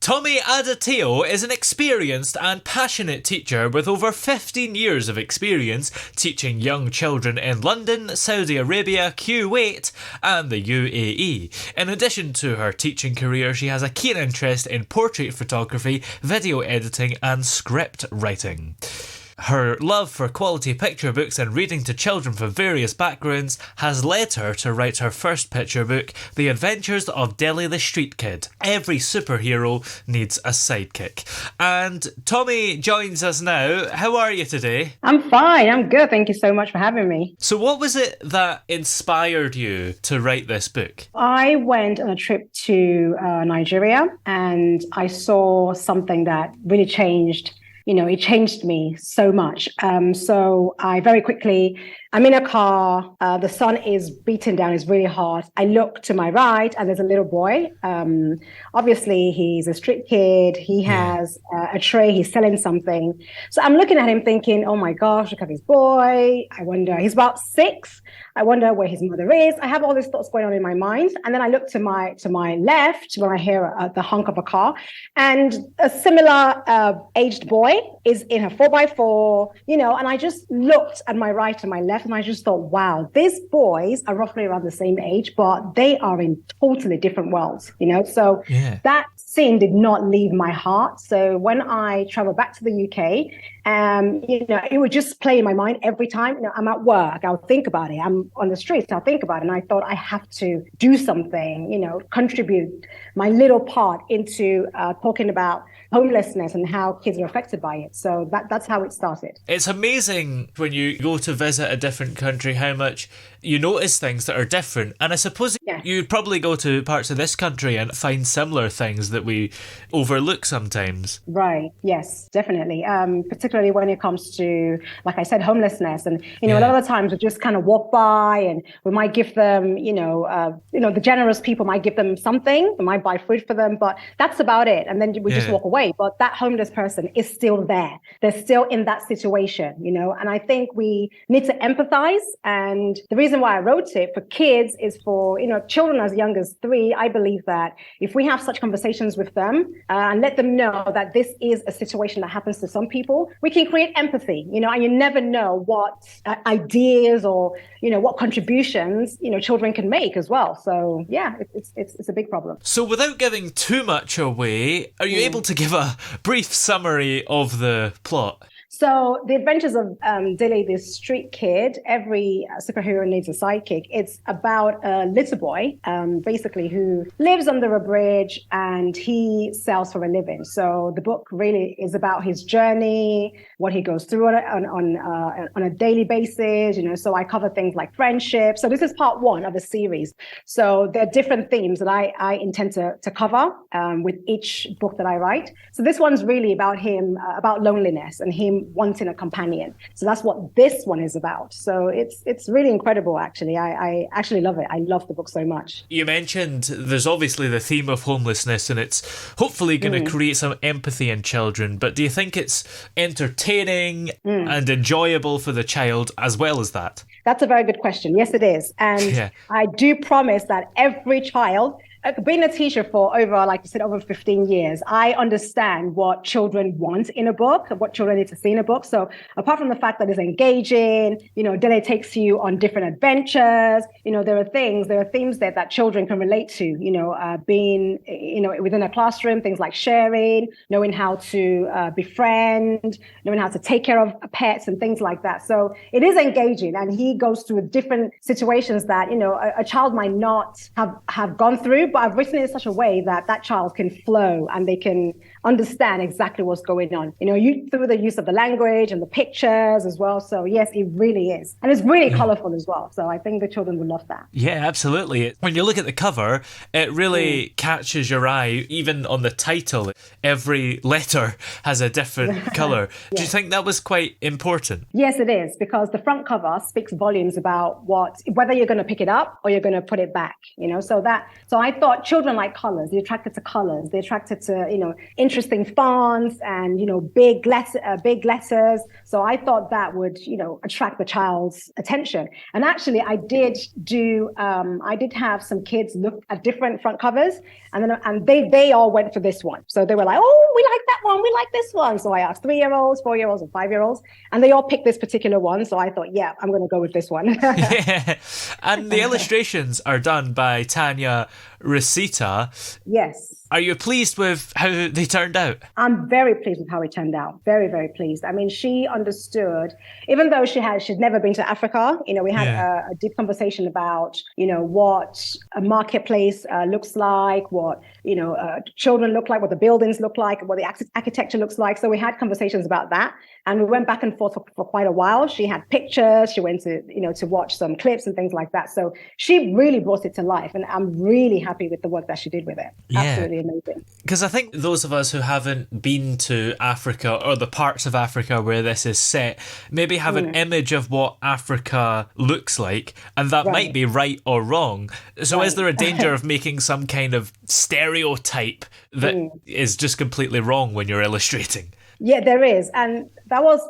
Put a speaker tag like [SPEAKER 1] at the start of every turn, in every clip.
[SPEAKER 1] Tomi Adetayo is an experienced and passionate teacher with over 15 years of experience teaching young children in London, Saudi Arabia, Kuwait and the UAE. In addition to her teaching career, she has a keen interest in portrait photography, video editing and script writing. Her love for quality picture books and reading to children from various backgrounds has led her to write her first picture book, The Adventures of Dele the Street Kid. Every superhero needs a sidekick. And Tomi joins us now. How are you today?
[SPEAKER 2] I'm fine. I'm good. Thank you so much for having me.
[SPEAKER 1] So what was it that inspired you to write this book?
[SPEAKER 2] I went on a trip to Nigeria and I saw something that really changed. It changed me so much. So I very quickly, I'm in a car. The sun is beating down. It's really hot. I look to my right and there's a little boy. Obviously, he's a street kid. He has a tray. He's selling something. So I'm looking at him thinking, oh my gosh, look at this boy. I wonder, he's about 6. I wonder where his mother is. I have all these thoughts going on in my mind. And then I look to my left when I hear the honk of a car. And a similar aged boy is in a 4x4, and I just looked at my right and my left and I just thought, wow, these boys are roughly around the same age, but they are in totally different worlds, So that scene did not leave my heart. So when I traveled back to the UK, it would just play in my mind every time. I'm at work, I'll think about it. I'm on the streets, I'll think about it. And I thought I have to do something, contribute my little part into talking about homelessness and how kids are affected by it. So that's how it started.
[SPEAKER 1] It's amazing when you go to visit a different country how much you notice things that are different. And I suppose you'd probably go to parts of this country and find similar things that we overlook sometimes.
[SPEAKER 2] Right. Yes, definitely. Particularly when it comes to, like I said, homelessness. And, a lot of the times we just kind of walk by and we might give them, the generous people might give them something. We might buy food for them, but that's about it. And then we just walk away. But that homeless person is still there. They're still in that situation, and I think we need to empathize. And the reason why I wrote it for kids is for, children as young as 3. I believe that if we have such conversations with them and let them know that this is a situation that happens to some people, we can create empathy, and you never know what ideas or, what contributions, children can make as well. So yeah, it's a big problem.
[SPEAKER 1] So without giving too much away, are you able to give a brief summary of the plot?
[SPEAKER 2] So the adventures of Dele, this street kid, every superhero needs a sidekick. It's about a little boy, basically, who lives under a bridge and he sells for a living. So the book really is about his journey, what he goes through on a daily basis. So I cover things like friendship. So this is part 1 of a series. So there are different themes that I intend to cover with each book that I write. So this one's really about him, about loneliness and him wanting a companion. So that's what this one is about. So it's really incredible, actually. I actually love it. I love the book so much.
[SPEAKER 1] You mentioned there's obviously the theme of homelessness and it's hopefully going to create some empathy in children, but do you think it's entertaining and enjoyable for the child as well as that?
[SPEAKER 2] That's a very good question. Yes, it is. And I do promise that every child, being a teacher for over, like you said, over 15 years, I understand what children want in a book, what children need to see in a book. So apart from the fact that it's engaging, Dele takes you on different adventures, there are themes there that children can relate to, being, within a classroom, things like sharing, knowing how to befriend, knowing how to take care of pets and things like that. So it is engaging, and he goes through different situations that, a child might not have gone through, but I've written it in such a way that that child can flow and they can understand exactly what's going on. Through the use of the language and the pictures as well. So yes, it really is. And it's really colorful as well. So I think the children would love that.
[SPEAKER 1] Yeah, absolutely. When you look at the cover, it really catches your eye. Even on the title, every letter has a different color. Do you think that was quite important?
[SPEAKER 2] Yes, it is, because the front cover speaks volumes about whether you're going to pick it up or you're going to put it back, so I thought children like colors. They're attracted to colors. They're attracted to, interesting fonts and, big letters. So I thought that would, attract the child's attention. And actually I did have some kids look at different front covers And they all went for this one. So they were like, oh, we like that one. We like this one. So I asked 3-year-olds, 4-year-olds, and 5-year-olds, and they all picked this particular one. So I thought, yeah, I'm going to go with this one.
[SPEAKER 1] Yeah. And the illustrations are done by Tanya Recita.
[SPEAKER 2] Yes.
[SPEAKER 1] Are you pleased with how they turned out?
[SPEAKER 2] I'm very pleased with how it turned out. Very, very pleased. I mean, she understood, even though she'd never been to Africa, we had a deep conversation about, what a marketplace looks like, what, children look like, what the buildings look like, what the architecture looks like. So we had conversations about that. And we went back and forth for quite a while. She had pictures. She went to, to watch some clips and things like that. So she really brought it to life. And I'm really happy with the work that she did with it.
[SPEAKER 1] Yeah.
[SPEAKER 2] Absolutely amazing.
[SPEAKER 1] Because I think those of us who haven't been to Africa or the parts of Africa where this is set maybe have an image of what Africa looks like, and that might be right or wrong. So is there a danger of making some kind of stereotype that is just completely wrong when you're illustrating?
[SPEAKER 2] Yeah, there is. And that was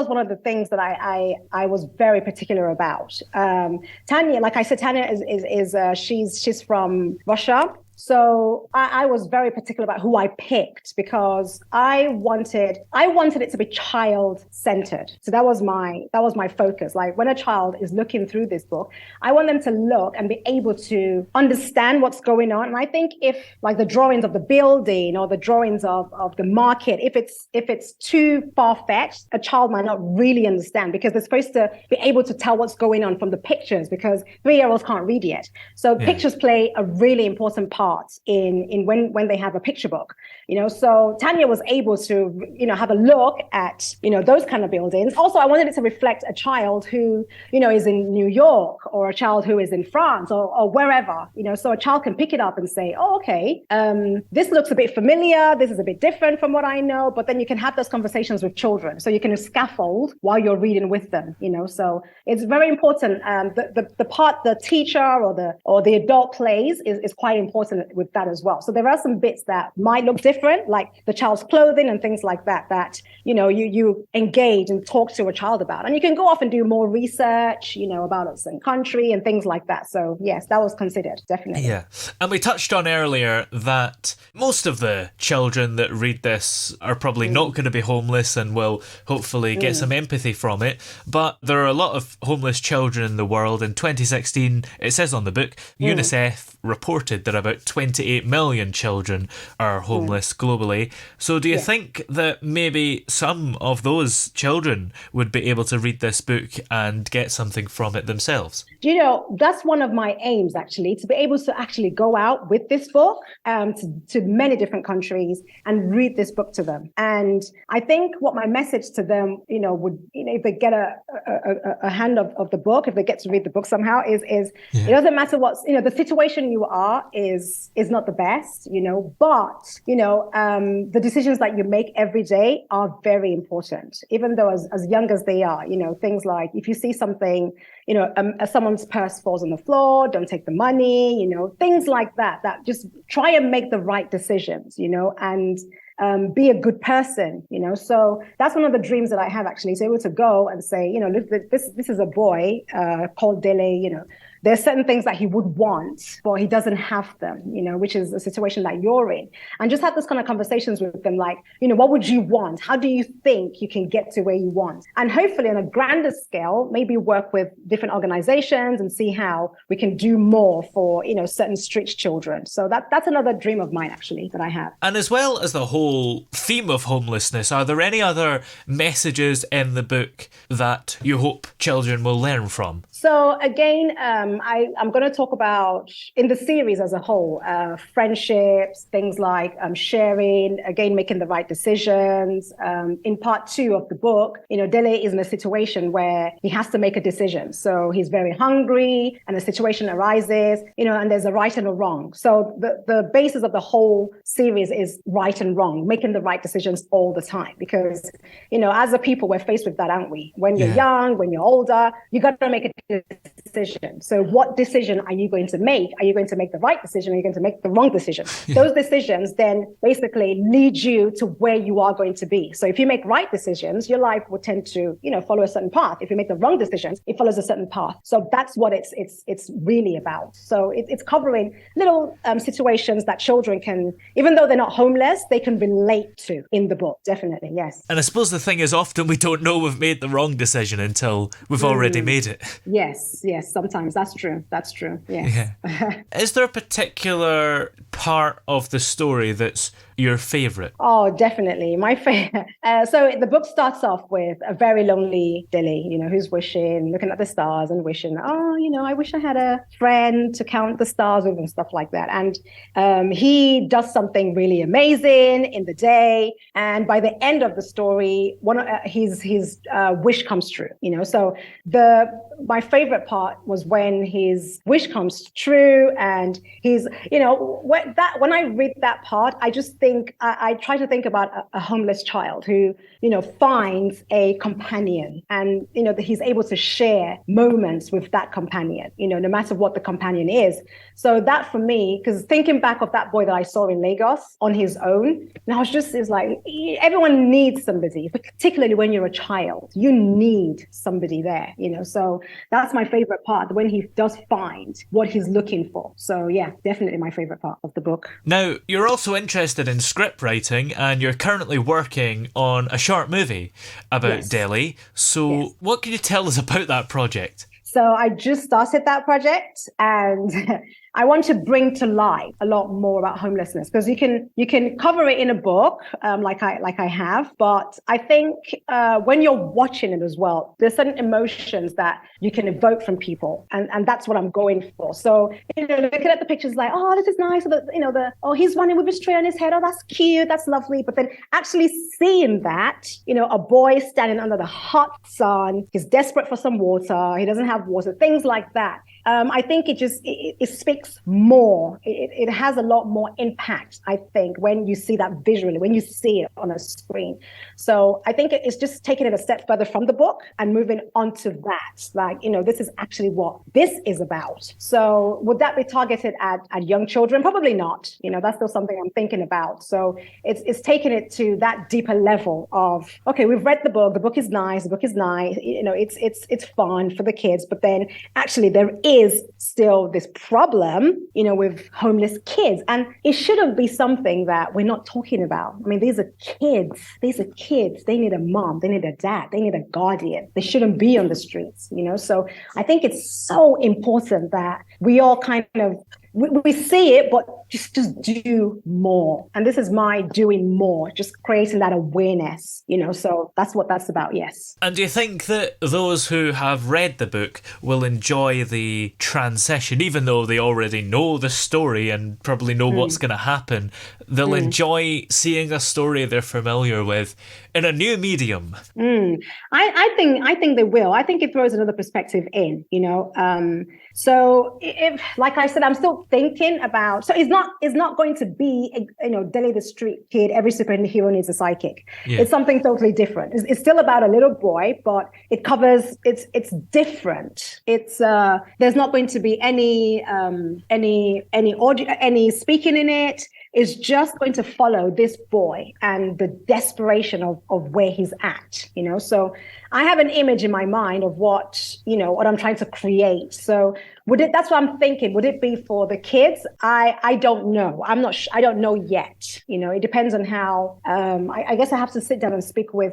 [SPEAKER 2] one of the things that I was very particular about. Tanya, like I said, Tanya she's from Russia. So I was very particular about who I picked because I wanted it to be child-centered. So that was my focus. Like when a child is looking through this book, I want them to look and be able to understand what's going on. And I think if like the drawings of the building or the drawings of the market, if it's too far-fetched, a child might not really understand because they're supposed to be able to tell what's going on from the pictures because 3-year-olds can't read yet. So pictures play a really important part in when they have a picture book, so Tanya was able to, have a look at, those kind of buildings. Also, I wanted it to reflect a child who, is in New York or a child who is in France or wherever, so a child can pick it up and say, oh, okay, this looks a bit familiar. This is a bit different from what I know. But then you can have those conversations with children. So you can scaffold while you're reading with them, so it's very important. The part the teacher or the adult plays is quite important with that as well. So there are some bits that might look different, like the child's clothing and things like that, you engage and talk to a child about. And you can go off and do more research, about a certain country and things like that. So yes, that was considered, definitely.
[SPEAKER 1] Yeah. And we touched on earlier that most of the children that read this are probably not going to be homeless and will hopefully get some empathy from it. But there are a lot of homeless children in the world. In 2016, it says on the book, UNICEF reported that about 28 million children are homeless globally. So do you think that maybe some of those children would be able to read this book and get something from it themselves?
[SPEAKER 2] That's one of my aims, actually, to be able to actually go out with this book to many different countries and read this book to them. And I think what my message to them, would, if they get a hand of the book, if they get to read the book somehow, is it doesn't matter what's, the situation you are is not the best, but, the decisions that you make every day are very important, even though as young as they are, things like if you see something, someone's purse falls on the floor, don't take the money, things like that just try and make the right decisions, and be a good person, So that's one of the dreams that I have, actually, to be able to go and say, look, this is a boy called Dele, there's certain things that he would want, but he doesn't have them, which is a situation that you're in. And just have this kind of conversations with them, like, what would you want? How do you think you can get to where you want? And hopefully on a grander scale, maybe work with different organizations and see how we can do more for, certain street children. So that's another dream of mine, actually, that I have.
[SPEAKER 1] And as well as the whole theme of homelessness, are there any other messages in the book that you hope children will learn from?
[SPEAKER 2] So again, I'm going to talk about, in the series as a whole, friendships, things like sharing, again, making the right decisions. In part 2 of the book, Dele is in a situation where he has to make a decision. So he's very hungry and a situation arises, and there's a right and a wrong. So the basis of the whole series is right and wrong, making the right decisions all the time. Because, as a people, we're faced with that, aren't we? When you're young, when you're older, you got to make a decision. So what decision are you going to make? Are you going to make the right decision? Are you going to make the wrong decision? Those decisions then basically lead you to where you are going to be. So if you make right decisions, your life will tend to, follow a certain path. If you make the wrong decisions, it follows a certain path. So that's what it's really about. So it's covering little situations that children can, even though they're not homeless, they can relate to in the book. Definitely, yes.
[SPEAKER 1] And I suppose the thing is, often we don't know we've made the wrong decision until we've already made it.
[SPEAKER 2] Yes, sometimes that's true. Yes.
[SPEAKER 1] Yeah. Is there a particular part of the story that's your favourite?
[SPEAKER 2] Oh, definitely. My favorite. So the book starts off with a very lonely Dele, who's wishing, looking at the stars and wishing, I wish I had a friend to count the stars with and stuff like that. And he does something really amazing in the day. And by the end of the story, his wish comes true, So my favorite part was when his wish comes true and he's, when I read that part, I just think, I try to think about a homeless child who, finds a companion and, that he's able to share moments with that companion, no matter what the companion is. So that for me, because thinking back of that boy that I saw in Lagos on his own, and I was just, it's like, everyone needs somebody, particularly when you're a child, you need somebody there, so that's my favorite part, when he does find what he's looking for. So yeah, definitely my favorite part of the book.
[SPEAKER 1] Now, you're also interested in script writing and you're currently working on a short movie about Dele. So what can you tell us about that project?
[SPEAKER 2] So I just started that project and I want to bring to light a lot more about homelessness, because you can cover it in a book, like I have, but I think when you're watching it as well, there's certain emotions that you can evoke from people, and that's what I'm going for. So looking at the pictures, like, oh, this is nice, he's running with a tray on his head, oh, that's cute, that's lovely, but then actually seeing that, a boy standing under the hot sun, he's desperate for some water, he doesn't have water, things like that. I think it speaks more. It has a lot more impact, I think, when you see that visually, when you see it on a screen. So I think it's just taking it a step further from the book and moving on to that. Like, this is actually what this is about. So would that be targeted at young children? Probably not. That's still something I'm thinking about. So it's taking it to that deeper level of, okay, we've read the book is nice, it's fun for the kids, but then actually there is still this problem, with homeless kids. And it shouldn't be something that we're not talking about. I mean, these are kids. They need a mom. They need a dad. They need a guardian. They shouldn't be on the streets, So I think it's so important that we all kind of, we see it, but just do more. And this is my doing more, just creating that awareness, so that's what that's about, yes.
[SPEAKER 1] And do you think that those who have read the book will enjoy the transition, even though they already know the story and probably know what's going to happen? They'll enjoy seeing a story they're familiar with in a new medium.
[SPEAKER 2] I think they will. I think it throws another perspective in, so if, like I said, I'm still thinking about, so it's not going to be, Dele the street kid, every superhero needs a sidekick. Yeah. It's something totally different. It's still about a little boy, but it covers, it's different. It's, there's not going to be any audio, any speaking in it. Is just going to follow this boy and the desperation of where he's at, So I have an image in my mind of what I'm trying to create. So that's what I'm thinking. Would it be for the kids? I don't know. I'm not I don't know yet. It depends on how, I guess I have to sit down and speak with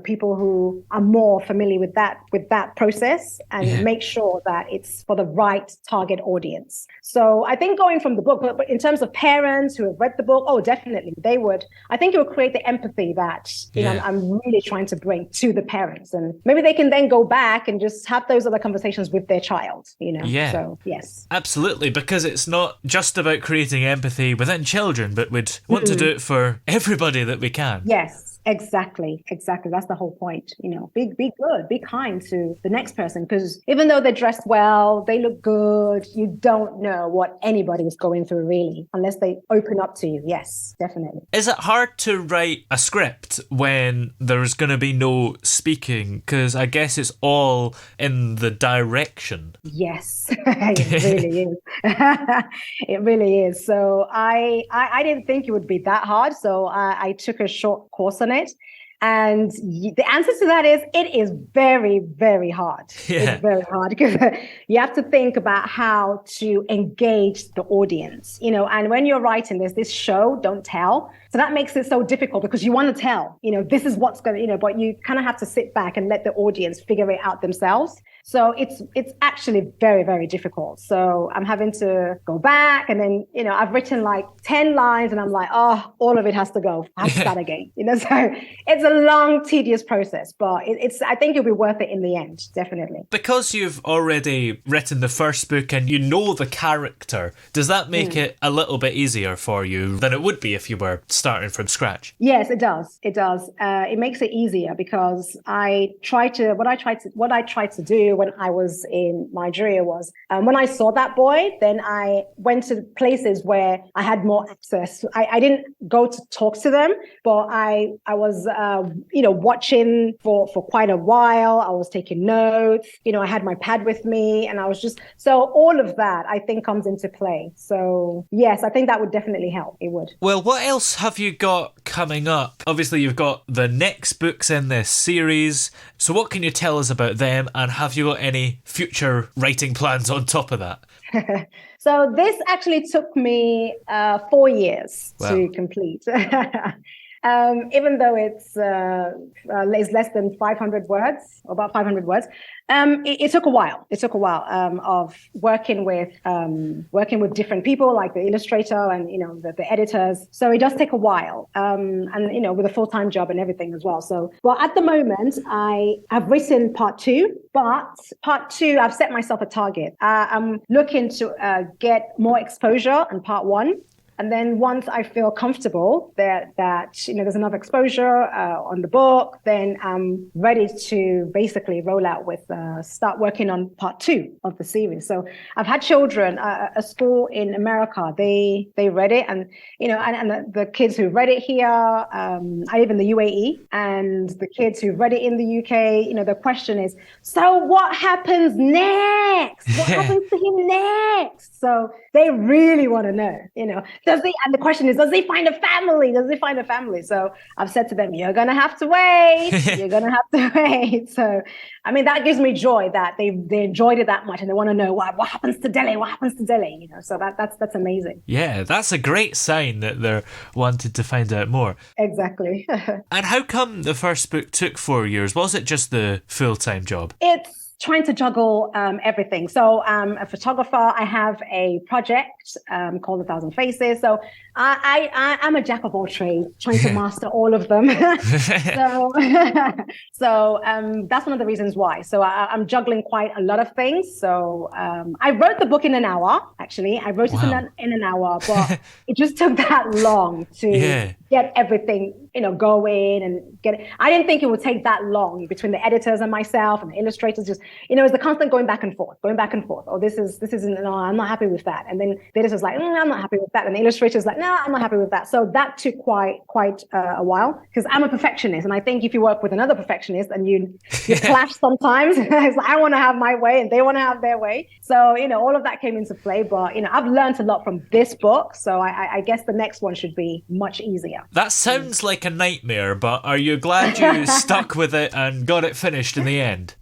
[SPEAKER 2] people who are more familiar with that process and make sure that it's for the right target audience. So I think going from the book, but in terms of parents who have read the book, oh, definitely they would. I think it would create the empathy that I'm really trying to bring to the parents, and maybe they can then go back and just have those other conversations with their child.
[SPEAKER 1] Yeah.
[SPEAKER 2] So yes,
[SPEAKER 1] absolutely, because it's not just about creating empathy within children, but we'd want to do it for everybody that we can.
[SPEAKER 2] Yes. Exactly. That's the whole point. Be good, be kind to the next person, because even though they're dressed well, they look good, you don't know what anybody is going through really, unless they open up to you. Yes, definitely.
[SPEAKER 1] Is it hard to write a script when there's going to be no speaking? Because I guess it's all in the direction.
[SPEAKER 2] Yes, it really is. It really is. So I didn't think it would be that hard. So I took a short course on it. And the answer to that is it is very, very hard.
[SPEAKER 1] Yeah.
[SPEAKER 2] It's very hard because you have to think about how to engage the audience, and when you're writing, there's this show, don't tell. So that makes it so difficult because you want to tell, this is what's going to, but you kind of have to sit back and let the audience figure it out themselves. So it's actually very, very difficult. So I'm having to go back, and then, I've written like 10 lines and I'm like, oh, all of it has to go. I have to start again. So it's a long, tedious process, but I think it'll be worth it in the end, definitely.
[SPEAKER 1] Because you've already written the first book and you know the character, does that make it a little bit easier for you than it would be if you were starting from scratch?
[SPEAKER 2] Yes, it does. It does. It makes it easier because what I tried to do when I was in Nigeria was, when I saw that boy, then I went to places where I had more access. I didn't go to talk to them, but I was, watching for quite a while. I was taking notes, I had my pad with me, and I was so all of that I think comes into play. So yes, I think that would definitely help. It would.
[SPEAKER 1] Well, what else have you got coming up? Obviously, you've got the next books in this series. So what can you tell us about them? And have you got any future writing plans on top of that?
[SPEAKER 2] So this actually took me 4 years to complete. Even though it's less than 500 words, about 500 words, it took a while. It took a while of working with different people, like the illustrator and the editors. So it does take a while, and with a full-time job and everything as well. So, well, at the moment, I have written part 2, but part 2 I've set myself a target. I'm looking to get more exposure in part 1. And then once I feel comfortable that there's enough exposure on the book, then I'm ready to basically roll out with start working on part 2 of the series. So I've had children, a school in America, they read it, and and the kids who read it here, I live in the UAE, and the kids who read it in the UK, the question is, so what happens next? What happens to him next? So they really want to know, and the question is, does he find a family? So I've said to them, you're going to have to wait. You're going to have to wait. So, I mean, that gives me joy that they enjoyed it that much and they want to know what happens to Dele? So that's amazing.
[SPEAKER 1] Yeah, that's a great sign that they're wanting to find out more.
[SPEAKER 2] Exactly.
[SPEAKER 1] And how come the first book took 4 years? Was it just the full-time job?
[SPEAKER 2] It's trying to juggle everything. So I'm a photographer. I have a project called 1,000 Faces. So I'm a jack of all trades, trying to master all of them. So that's one of the reasons why. So I'm juggling quite a lot of things. So I wrote the book in an hour, actually. I wrote it in an hour, but it just took that long to get everything, going and get it. I didn't think it would take that long between the editors and myself and the illustrators. Just, it's the constant going back and forth. Oh, this isn't, no, I'm not happy with that. And then the editor's like, I'm not happy with that. And the illustrator's like, no, I'm not happy with that. So that took quite a while, because I'm a perfectionist. And I think if you work with another perfectionist and you clash sometimes, it's like, I want to have my way and they want to have their way. So, all of that came into play. But, I've learned a lot from this book. So I guess the next one should be much easier.
[SPEAKER 1] That sounds like a nightmare, but are you glad you stuck with it and got it finished in the end?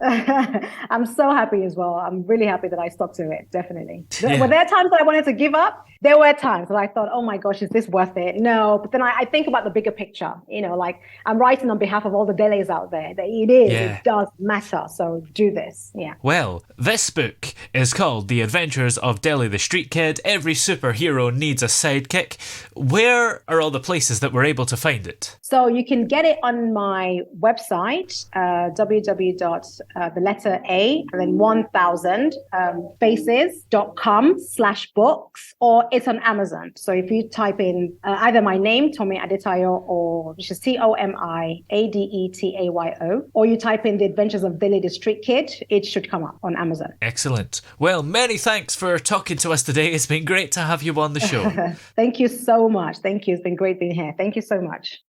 [SPEAKER 2] I'm so happy as well. I'm really happy that I stuck to it, definitely. Were there times that I wanted to give up? There were times that I thought, oh my gosh, is this worth it? No, but then I think about the bigger picture, like I'm writing on behalf of all the Deles out there, that it does matter. So do this. Yeah.
[SPEAKER 1] Well, this book is called The Adventures of Dele the Street Kid. Every superhero needs a sidekick. Where are all the places that we're able to find it?
[SPEAKER 2] So you can get it on my website, www.the letter A and then 1000 faces.com/books, or Well, it's on Amazon. So if you type in either my name, Tomi Adetayo, or which is TomiAdetayo, or you type in The Adventures of Dele the Street Kid, it should come up on Amazon.
[SPEAKER 1] Excellent. Well, many thanks for talking to us today. It's been great to have you on the show.
[SPEAKER 2] Thank you so much. Thank you. It's been great being here. Thank you so much.